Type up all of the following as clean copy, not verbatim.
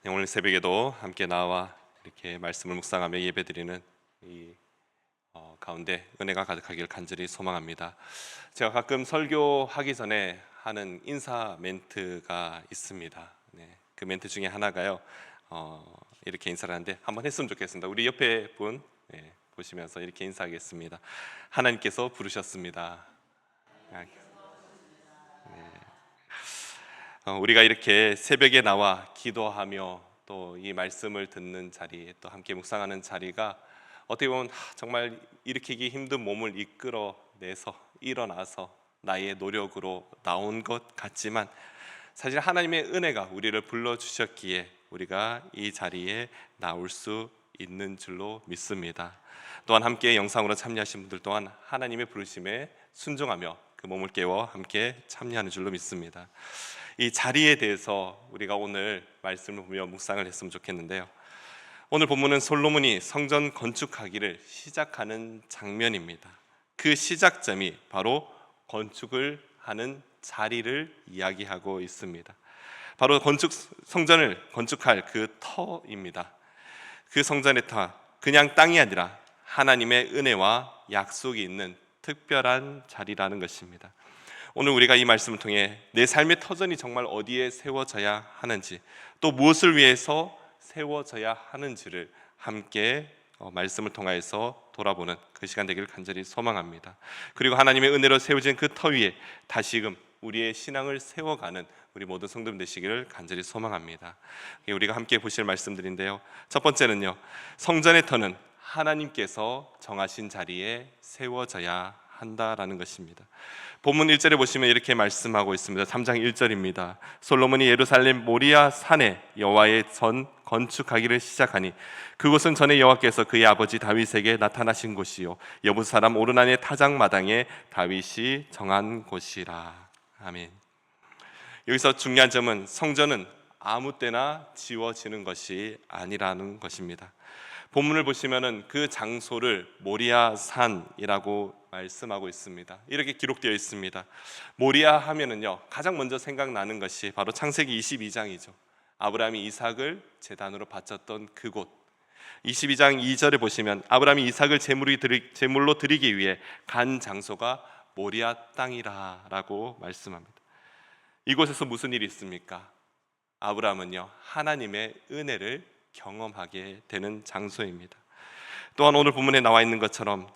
네, 오늘 새벽에도 함께 나와 이렇게 말씀을 묵상하며 예배드리는 이 가운데 은혜가 가득하길 간절히 소망합니다. 제가 가끔 설교하기 전에 하는 인사 멘트가 있습니다. 네, 그 멘트 중에 하나가요. 이렇게 인사를 하는데 한번 했으면 좋겠습니다. 우리 옆에 분 보시면서 이렇게 인사하겠습니다. 하나님께서 부르셨습니다. 우리가 이렇게 새벽에 나와 기도하며 또 이 말씀을 듣는 자리, 또 함께 묵상하는 자리가 어떻게 보면 정말 일으키기 힘든 몸을 이끌어내서 일어나서 나의 노력으로 나온 것 같지만 사실 하나님의 은혜가 우리를 불러주셨기에 우리가 이 자리에 나올 수 있는 줄로 믿습니다. 또한 함께 영상으로 참여하신 분들 또한 하나님의 부르심에 순종하며 그 몸을 깨워 함께 참여하는 줄로 믿습니다. 이 자리에 대해서 우리가 오늘 말씀을 보며 묵상을 했으면 좋겠는데요. 오늘 본문은 솔로몬이 성전 건축하기를 시작하는 장면입니다. 그 시작점이 바로 건축을 하는 자리를 이야기하고 있습니다. 바로 성전을 건축할 그 터입니다. 그 성전의 터, 그냥 땅이 아니라 하나님의 은혜와 약속이 있는 특별한 자리라는 것입니다. 오늘 우리가 이 말씀을 통해 내 삶의 터전이 정말 어디에 세워져야 하는지, 또 무엇을 위해서 세워져야 하는지를 함께 말씀을 통하여서 돌아보는 그 시간 되기를 간절히 소망합니다. 그리고 하나님의 은혜로 세워진 그 터 위에 다시금 우리의 신앙을 세워가는 우리 모든 성도님 되시기를 간절히 소망합니다. 우리가 함께 보실 말씀들인데요, 첫 번째는요, 성전의 터는 하나님께서 정하신 자리에 세워져야 한다라는 것입니다. 본문 1절에 보시면 이렇게 말씀하고 있습니다. 3장 1절입니다. 솔로몬이 예루살렘 모리아 산에 여호와의 전 건축하기를 시작하니 그곳은 전에 여호와께서 그의 아버지 다윗에게 나타나신 곳이요 여부스 사람 오르난의 타작마당에 다윗이 정한 곳이라. 아멘. 여기서 중요한 점은 성전은 아무 때나 지워지는 것이 아니라는 것입니다. 본문을 보시면은 그 장소를 모리아 산이라고 말씀하고 있습니다. 이렇게 기록되어 있습니다. 모리아 하면은요, 가장 먼저 생각나는 것이 바로 창세기 22장이죠. 아브라함이 이삭을 제단으로 바쳤던 그곳. 22장 2절에 보시면 아브라함이 이삭을 제물로 드리기 위해 간 장소가 모리아 땅이라라고 말씀합니다. 이곳에서 무슨 일이 있습니까? 아브라함은요, 하나님의 은혜를 경험하게 되는 장소입니다. 또한 오늘 본문에 나와 있는 것처럼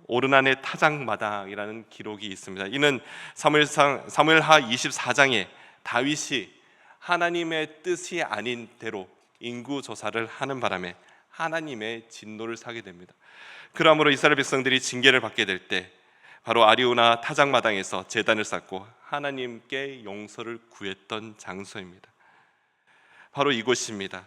오르난의 타작마당이라는 기록이 있습니다. 이는 사무엘하 24장에 다윗이 하나님의 뜻이 아닌 대로 인구 조사를 하는 바람에 하나님의 진노를 사게 됩니다. 그러므로 이스라엘 백성들이 징계를 받게 될 때 바로 아리우나 타작마당에서 제단을 쌓고 하나님께 용서를 구했던 장소입니다. 바로 이곳입니다.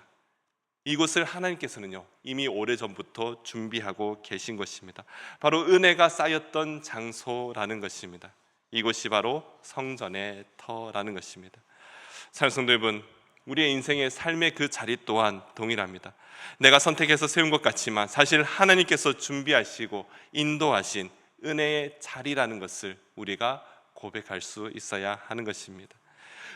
이곳을 하나님께서는요, 이미 오래전부터 준비하고 계신 것입니다. 바로 은혜가 쌓였던 장소라는 것입니다. 이곳이 바로 성전의 터라는 것입니다. 사랑하는 성도 여러분, 우리의 인생의 삶의 그 자리 또한 동일합니다. 내가 선택해서 세운 것 같지만 사실 하나님께서 준비하시고 인도하신 은혜의 자리라는 것을 우리가 고백할 수 있어야 하는 것입니다.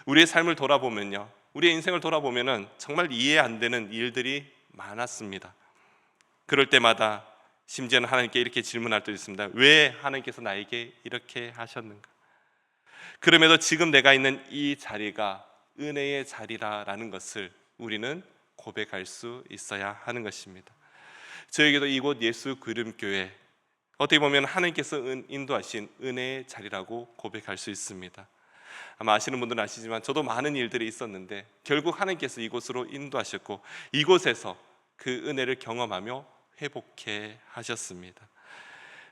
우리의 삶을 돌아보면요, 우리의 인생을 돌아보면은 정말 이해 안 되는 일들이 많았습니다. 그럴 때마다 심지어는 하나님께 이렇게 질문할 때도 있습니다. 왜 하나님께서 나에게 이렇게 하셨는가? 그럼에도 지금 내가 있는 이 자리가 은혜의 자리라는 것을 우리는 고백할 수 있어야 하는 것입니다. 저에게도 이곳 예수 그림교회, 어떻게 보면 하나님께서 인도하신 은혜의 자리라고 고백할 수 있습니다. 아마 아시는 분들은 아시지만 저도 많은 일들이 있었는데 결국 하나님께서 이곳으로 인도하셨고 이곳에서 그 은혜를 경험하며 회복해 하셨습니다.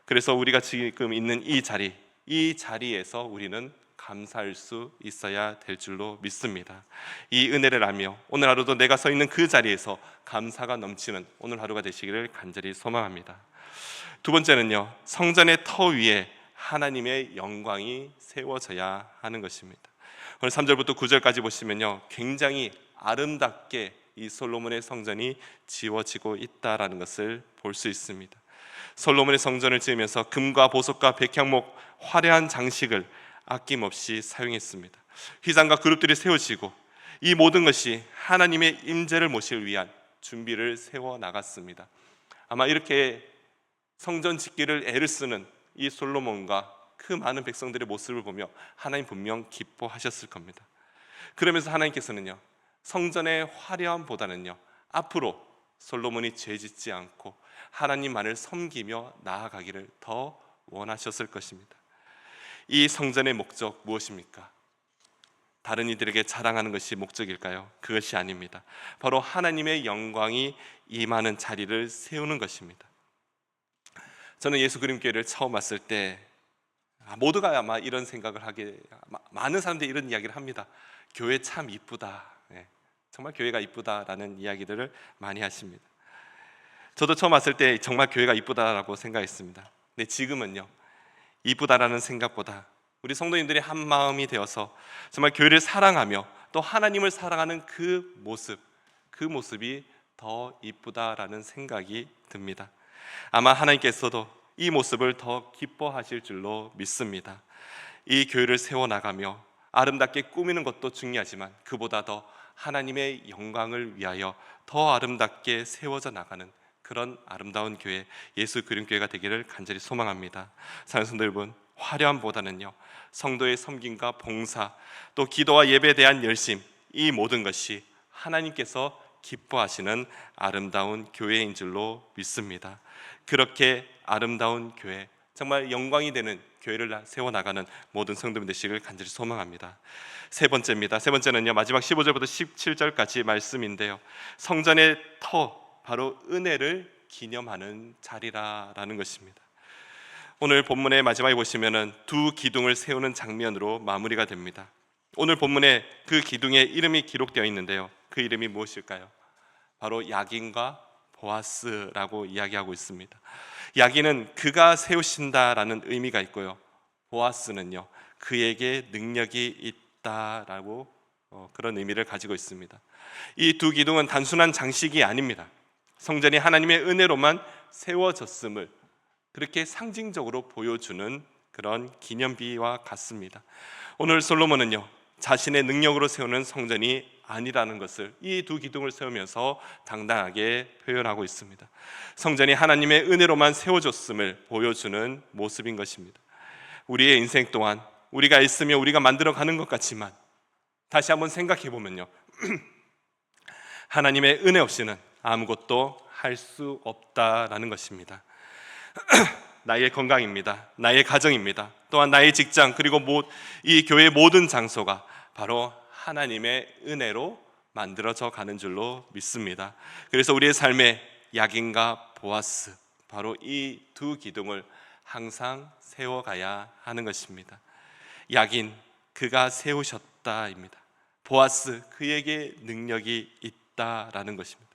그래서 우리가 지금 있는 이 자리에서 우리는 감사할 수 있어야 될 줄로 믿습니다. 이 은혜를 알며 오늘 하루도 내가 서 있는 그 자리에서 감사가 넘치는 오늘 하루가 되시기를 간절히 소망합니다. 두 번째는요, 성전의 터 위에 하나님의 영광이 세워져야 하는 것입니다. 오늘 3절부터 9절까지 보시면요, 굉장히 아름답게 이 솔로몬의 성전이 지어지고 있다라는 것을 볼 수 있습니다. 솔로몬의 성전을 지으면서 금과 보석과 백향목, 화려한 장식을 아낌없이 사용했습니다. 휘장과 그룹들이 세워지고 이 모든 것이 하나님의 임재를 모실 위한 준비를 세워 나갔습니다. 아마 이렇게 성전 짓기를 애를 쓰는 이 솔로몬과 그 많은 백성들의 모습을 보며 하나님 분명 기뻐하셨을 겁니다. 그러면서 하나님께서는요, 성전의 화려함보다는요, 앞으로 솔로몬이 죄짓지 않고 하나님만을 섬기며 나아가기를 더 원하셨을 것입니다. 이 성전의 목적 무엇입니까? 다른 이들에게 자랑하는 것이 목적일까요? 그것이 아닙니다. 바로 하나님의 영광이 임하는 자리를 세우는 것입니다. 저는 예수 그림 교회를 처음 왔을 때 모두가 아마 이런 생각을 하게, 많은 사람들이 이런 이야기를 합니다. 교회 참 이쁘다, 정말 교회가 이쁘다라는 이야기들을 많이 하십니다. 저도 처음 왔을 때 정말 교회가 이쁘다라고 생각했습니다. 근데 지금은요, 이쁘다라는 생각보다 우리 성도님들이 한 마음이 되어서 정말 교회를 사랑하며 또 하나님을 사랑하는 그 모습이 더 이쁘다라는 생각이 듭니다. 아마 하나님께서도 이 모습을 더 기뻐하실 줄로 믿습니다. 이 교회를 세워나가며 아름답게 꾸미는 것도 중요하지만 그보다 더 하나님의 영광을 위하여 더 아름답게 세워져 나가는 그런 아름다운 교회, 예수 그림교회가 되기를 간절히 소망합니다. 사랑하는 성도 여러분, 화려함보다는요, 성도의 섬김과 봉사, 또 기도와 예배에 대한 열심, 이 모든 것이 하나님께서 기뻐하시는 아름다운 교회인 줄로 믿습니다. 그렇게 아름다운 교회, 정말 영광이 되는 교회를 세워나가는 모든 성도님 되시길 간절히 소망합니다. 세 번째입니다. 세 번째는요, 마지막 15절부터 17절까지 말씀인데요, 성전의 터, 바로 은혜를 기념하는 자리라는 것입니다. 오늘 본문의 마지막에 보시면은 두 기둥을 세우는 장면으로 마무리가 됩니다. 오늘 본문에 그 기둥의 이름이 기록되어 있는데요, 그 이름이 무엇일까요? 바로 야긴과 보아스라고 이야기하고 있습니다. 야긴은 그가 세우신다라는 의미가 있고요, 보아스는요, 그에게 능력이 있다라고 그런 의미를 가지고 있습니다. 이 두 기둥은 단순한 장식이 아닙니다. 성전이 하나님의 은혜로만 세워졌음을 그렇게 상징적으로 보여주는 그런 기념비와 같습니다. 오늘 솔로몬은요, 자신의 능력으로 세우는 성전이 아니라는 것을 이 두 기둥을 세우면서 당당하게 표현하고 있습니다. 성전이 하나님의 은혜로만 세워졌음을 보여주는 모습인 것입니다. 우리의 인생 또한 우리가 있으며 우리가 만들어가는 것 같지만 다시 한번 생각해 보면요, 하나님의 은혜 없이는 아무것도 할 수 없다라는 것입니다. 나의 건강입니다. 나의 가정입니다. 또한 나의 직장, 그리고 이 교회의 모든 장소가 바로 하나님의 은혜로 만들어져 가는 줄로 믿습니다. 그래서 우리의 삶에 야긴과 보아스, 바로 이 두 기둥을 항상 세워가야 하는 것입니다. 야긴, 그가 세우셨다입니다. 보아스, 그에게 능력이 있다라는 것입니다.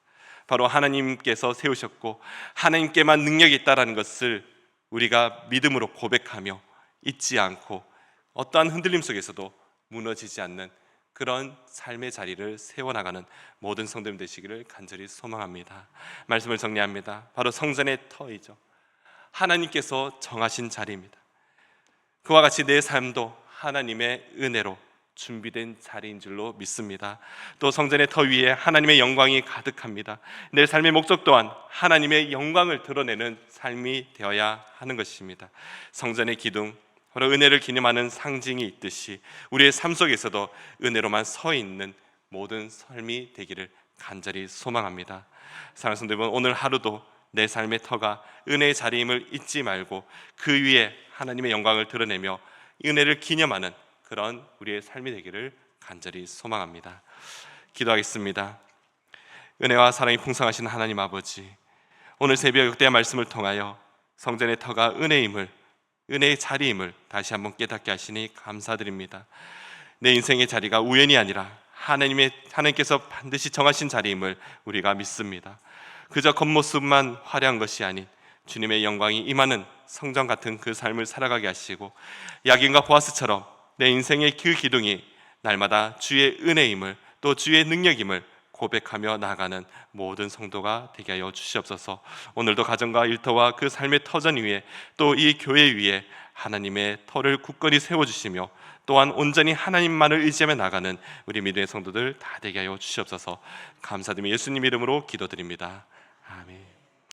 바로 하나님께서 세우셨고 하나님께만 능력이 있다라는 것을 우리가 믿음으로 고백하며 잊지 않고 어떠한 흔들림 속에서도 무너지지 않는 그런 삶의 자리를 세워나가는 모든 성도님 되시기를 간절히 소망합니다. 말씀을 정리합니다. 바로 성전의 터이죠. 하나님께서 정하신 자리입니다. 그와 같이 내 삶도 하나님의 은혜로 준비된 자리인 줄로 믿습니다. 또 성전의 터 위에 하나님의 영광이 가득합니다. 내 삶의 목적 또한 하나님의 영광을 드러내는 삶이 되어야 하는 것입니다. 성전의 기둥, 바로 은혜를 기념하는 상징이 있듯이 우리의 삶 속에서도 은혜로만 서 있는 모든 삶이 되기를 간절히 소망합니다. 사랑하는 성도 여러분, 오늘 하루도 내 삶의 터가 은혜의 자리임을 잊지 말고 그 위에 하나님의 영광을 드러내며 은혜를 기념하는 그런 우리의 삶이 되기를 간절히 소망합니다. 기도하겠습니다. 은혜와 사랑이 풍성하신 하나님 아버지, 오늘 새벽 역대의 말씀을 통하여 성전의 터가 은혜임을, 은혜의 자리임을 다시 한번 깨닫게 하시니 감사드립니다. 내 인생의 자리가 우연이 아니라 하나님께서 반드시 정하신 자리임을 우리가 믿습니다. 그저 겉모습만 화려한 것이 아닌 주님의 영광이 임하는 성전 같은 그 삶을 살아가게 하시고 야긴과 보아스처럼 내 인생의 그 기둥이 날마다 주의 은혜임을, 또 주의 능력임을 고백하며 나아가는 모든 성도가 되게 하여 주시옵소서. 오늘도 가정과 일터와 그 삶의 터전 위에, 또 이 교회 위에 하나님의 터를 굳건히 세워주시며 또한 온전히 하나님만을 의지하며 나가는 우리 믿음의 성도들 다 되게 하여 주시옵소서. 감사드리며 예수님 이름으로 기도드립니다.